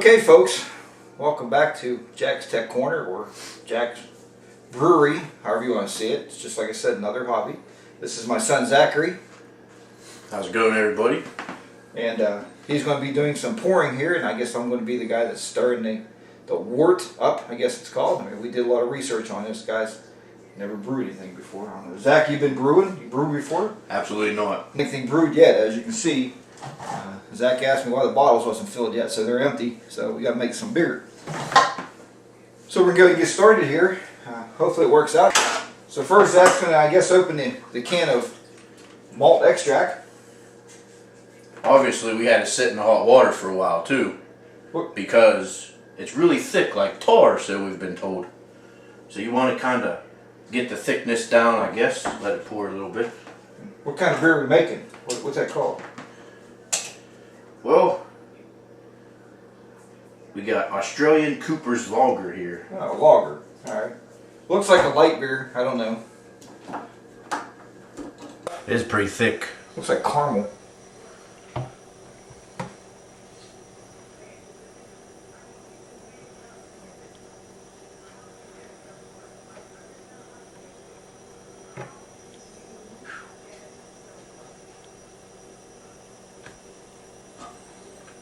Okay, folks, welcome back to Jack's Tech Corner, or Jack's Brewery, however you want to see it. It's just, like I said, another hobby. This is my son Zachary. How's it going, everybody? And he's going to be doing some pouring here, and I guess I'm going to be the guy that's stirring the wort up, I guess it's called. I mean, we did a lot of research on this, guys. Never brewed anything before. I don't know. Zach, you've been brewing? You brewed before? Absolutely not. Anything brewed yet, as you can see. Zach asked me why the bottles wasn't filled yet, so they're empty. So we got to make some beer. So we're going to get started here. Hopefully it works out. So first, Zach's going to, I guess, open the can of malt extract. Obviously, we had to sit in the hot water for a while too, because it's really thick, like tar, so we've been told. So you want to kind of get the thickness down, I guess. Let it pour a little bit. What kind of beer are we making? What's that called? Well, we got Australian Cooper's Lager here. Oh, lager. All right. Looks like a light beer. I don't know. It's pretty thick. Looks like caramel.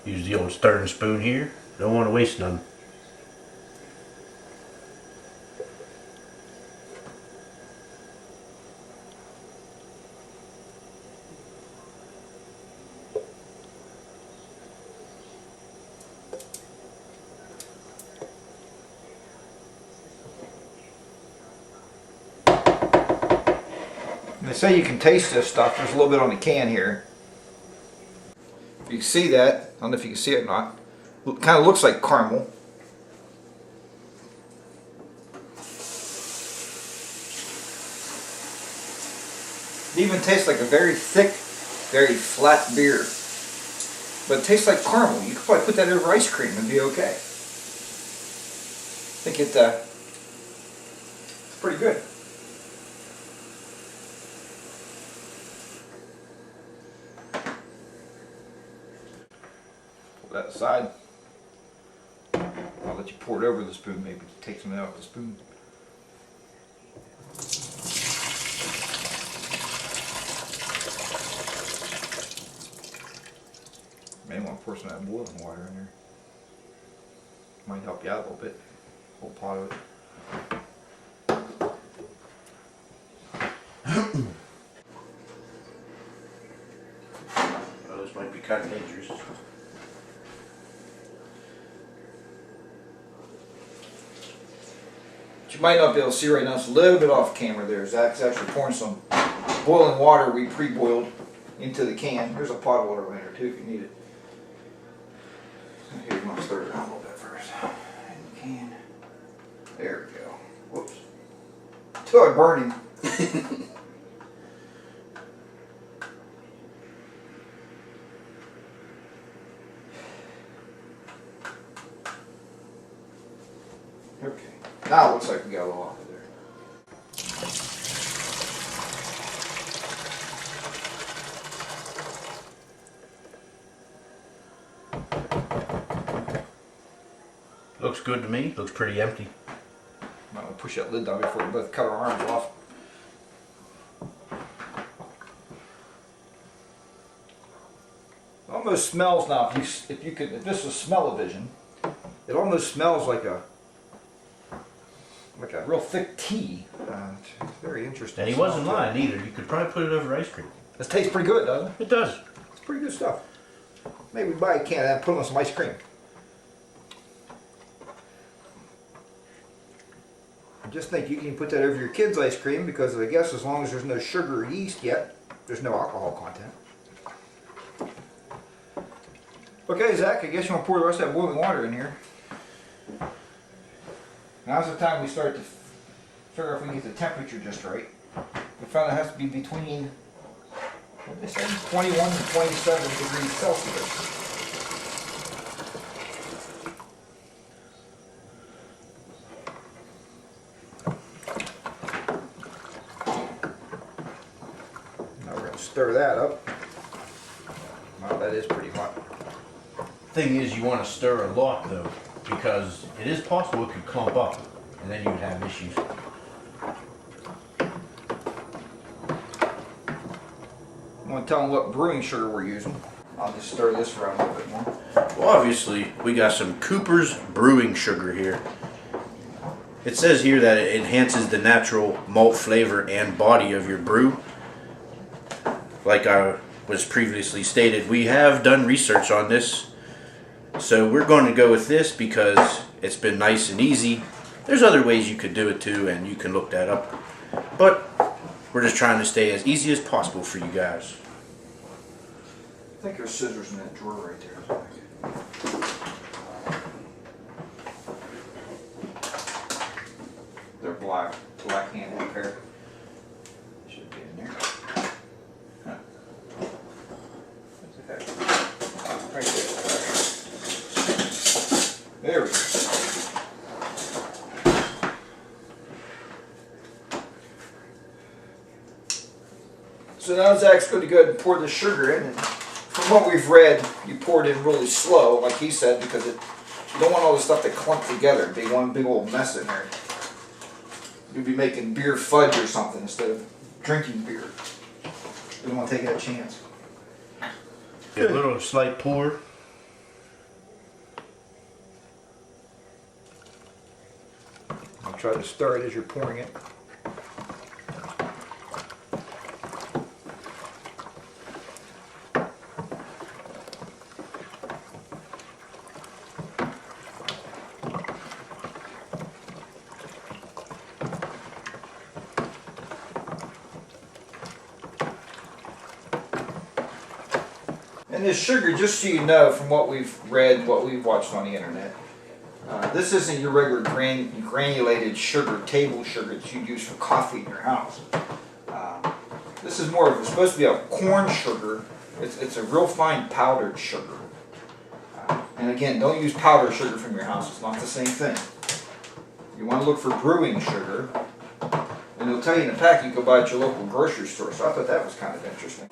Use the old stirring spoon here. Don't want to waste none. They say you can taste this stuff. There's a little bit on the can here. If you can see that, I don't know if you can see it or not. It kind of looks like caramel. It even tastes like a very thick, very flat beer. But it tastes like caramel. You could probably put that over ice cream and be okay. I think it's pretty good. That aside. I'll let you pour it over the spoon, maybe take some out of the spoon. May want to pour some of that boiling water in there. Might help you out a little bit. Whole pot of it. Well, this might be kind of dangerous. You might not be able to see right now, it's a little bit off camera there. Zach's actually pouring some boiling water we pre-boiled into the can. There's a pot of water in there too if you need it. Here, you want to stir it around a little bit first. In the can. There we go. Whoops. Till I burn him. Okay. Now it looks like we got a little off of there. Looks good to me. Looks pretty empty. Might want to push that lid down before we both cut our arms off. It almost smells now. If this was smell-o-vision, it almost smells like a real thick tea. It's very interesting. And he wasn't lying either. You could probably put it over ice cream. This tastes pretty good, doesn't it? It does. It's pretty good stuff. Maybe we buy a can and put it on some ice cream. I just think you can put that over your kids' ice cream because I guess as long as there's no sugar or yeast yet, there's no alcohol content. Okay, Zach, I guess you want to pour the rest of that boiling water in here. Now's the time we start to figure out if we can get the temperature just right. We found it has to be between, what did they say, 21 and 27 degrees Celsius. Now we're going to stir that up. Wow, that is pretty hot. Thing is, you want to stir a lot though, because it is possible it could clump up, and then you would have issues. I'm going to tell them what brewing sugar we're using. I'll just stir this around a little bit more. Well, obviously, we got some Cooper's brewing sugar here. It says here that it enhances the natural malt flavor and body of your brew. Like I was previously stated, we have done research on this. So we're going to go with this because it's been nice and easy. There's other ways you could do it too, and you can look that up. But we're just trying to stay as easy as possible for you guys. I think there's scissors in that drawer right there. They're black handled pair. Should be in there. Huh. What's it have? Right there. There we go. So now Zach's going to go ahead and pour the sugar in. And from what we've read, you pour it in really slow, like he said, because you don't want all this stuff to clump together. It'd be one big old mess in there. You'd be making beer fudge or something instead of drinking beer. You don't want to take that chance. A little slight pour. I'll try to stir it as you're pouring it. And this sugar, just so you know, from what we've read, what we've watched on the internet, this isn't your regular granulated sugar, table sugar that you use for coffee in your house. This is more of, it's supposed to be a corn sugar. It's a real fine powdered sugar. And again, don't use powdered sugar from your house. It's not the same thing. You want to look for brewing sugar. And it'll tell you in the pack you go buy at your local grocery store. So I thought that was kind of interesting.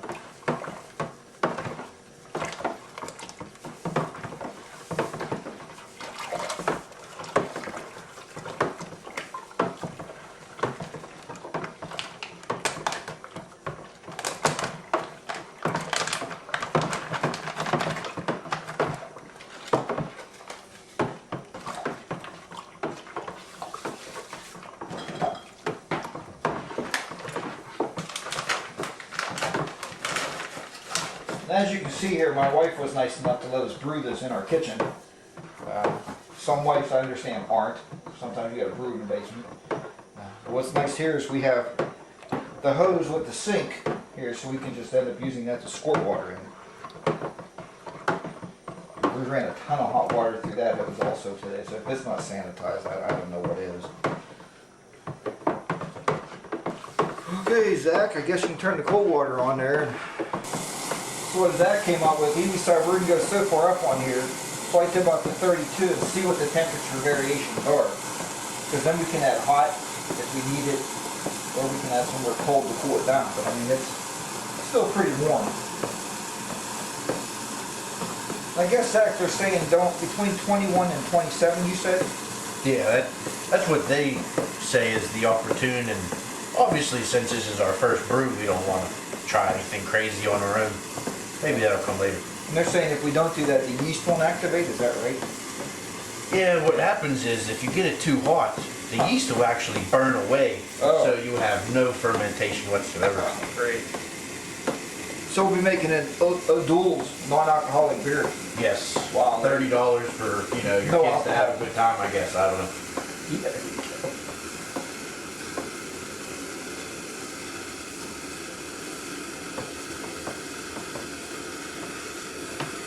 As you can see here, my wife was nice enough to let us brew this in our kitchen. Some wives, I understand, aren't. Sometimes you got to brew in the basement. But what's nice here is we have the hose with the sink here, so we can just end up using that to squirt water in. We ran a ton of hot water through that. It was also today, so if it's not sanitized, I don't know what is. Okay, Zach, I guess you can turn the cold water on there. So what Zach came up with, he decided we're going to go so far up on here, flight to about the 32 and see what the temperature variations are. Because then we can add hot if we need it, or we can add somewhere cold to cool it down. But I mean, it's still pretty warm. I guess Zach, they're saying between 21 and 27, you said? Yeah, that's what they say is the opportune, and obviously since this is our first brew, we don't want to try anything crazy on our own. Maybe that'll come later. And they're saying if we don't do that, the yeast won't activate, is that right? Yeah, what happens is if you get it too hot, the yeast will actually burn away, so you have no fermentation whatsoever. Oh, great. So we'll be making an O'Doul's non-alcoholic beer. Yes. Wow. $30 for your kids to have a good time, I guess. I don't know. Yeah.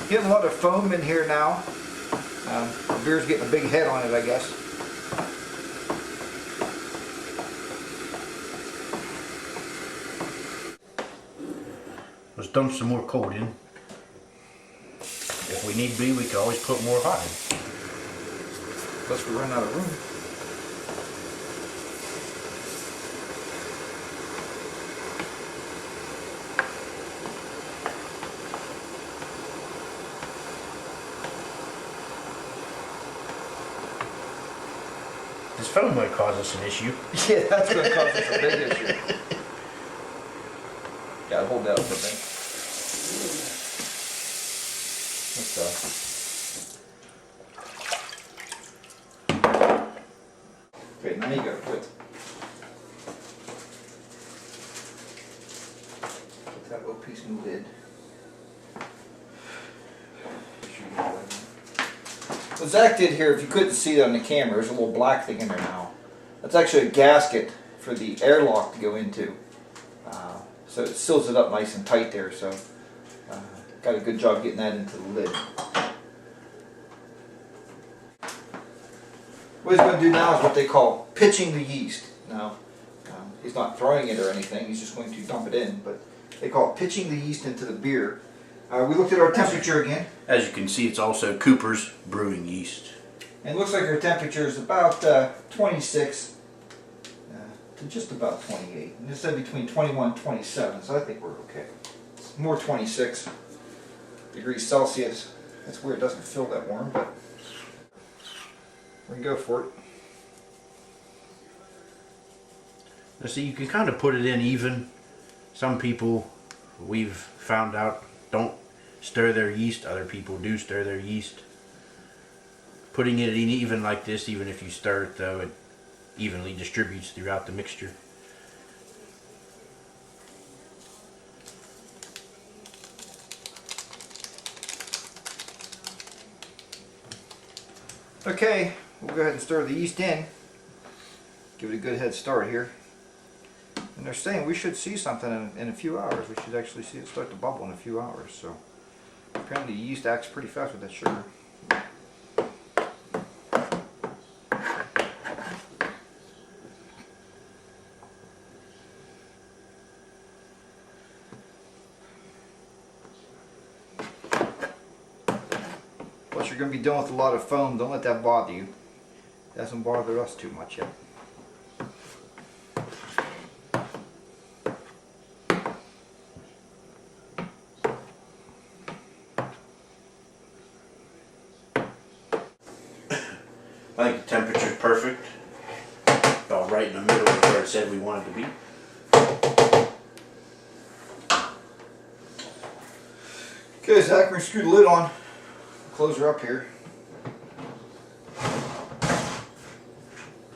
Getting a lot of foam in here now. The beer's getting a big head on it, I guess. Let's dump some more cold in. If we need be, we can always put more hot in. Unless we run out of room. This phone might cause us an issue. Yeah, that's going to cause us a big issue. Gotta hold that up for a minute. Okay, now you gotta put that little piece in the lid. What Zach did here, if you couldn't see it on the camera, there's a little black thing in there now. That's actually a gasket for the airlock to go into. So it seals it up nice and tight there, so got a good job getting that into the lid. What he's going to do now is what they call pitching the yeast. Now, he's not throwing it or anything, he's just going to dump it in, but they call it pitching the yeast into the beer. We looked at our temperature again. As you can see, it's also Cooper's brewing yeast. And it looks like our temperature is about 26 to just about 28. And it said between 21 and 27, so I think we're okay. It's more 26 degrees Celsius. That's where it doesn't feel that warm, but we can go for it. Now see, you can kind of put it in even. Some people, we've found out, don't stir their yeast. Other people do stir their yeast. Putting it in even like this, even if you stir it though, it evenly distributes throughout the mixture. Okay, we'll go ahead and stir the yeast in. Give it a good head start here. And they're saying we should see something in a few hours. We should actually see it start to bubble in a few hours. So apparently the yeast acts pretty fast with that sugar. Plus you're going to be dealing with a lot of foam. Don't let that bother you. It hasn't bothered us too much yet. I think the temperature's perfect. About right in the middle of where it said we wanted to be. Okay, Zach, we're going to screw the lid on. Close her up here.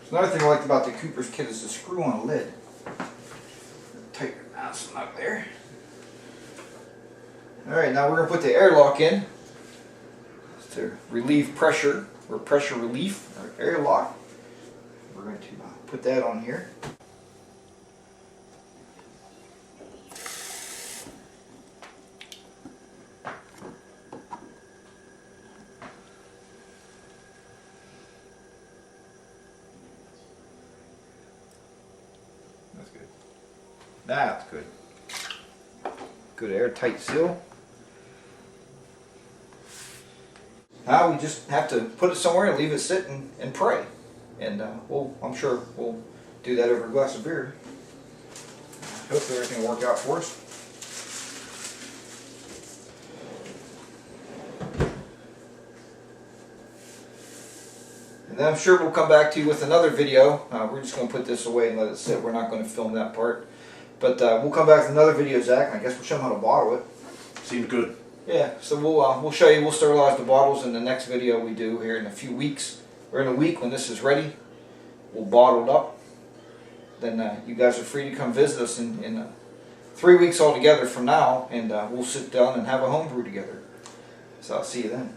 So another thing I liked about the Cooper's kit is the screw on a lid. Tighten it down snug there. Alright, now we're going to put the airlock in to relieve pressure, or pressure relief, or airlock. We're going to put that on here. That's good. That's good. Good airtight seal. Now we just have to put it somewhere and leave it sit and pray. And I'm sure we'll do that over a glass of beer. Hopefully everything will work out for us. And then I'm sure we'll come back to you with another video. We're just going to put this away and let it sit. We're not going to film that part. But we'll come back with another video, Zach, and I guess we'll show them how to bottle it. Seems good. Yeah, so we'll show you. We'll sterilize the bottles in the next video we do here in a few weeks, or in a week when this is ready. We'll bottle it up. Then you guys are free to come visit us in 3 weeks altogether from now, and we'll sit down and have a home brew together. So I'll see you then.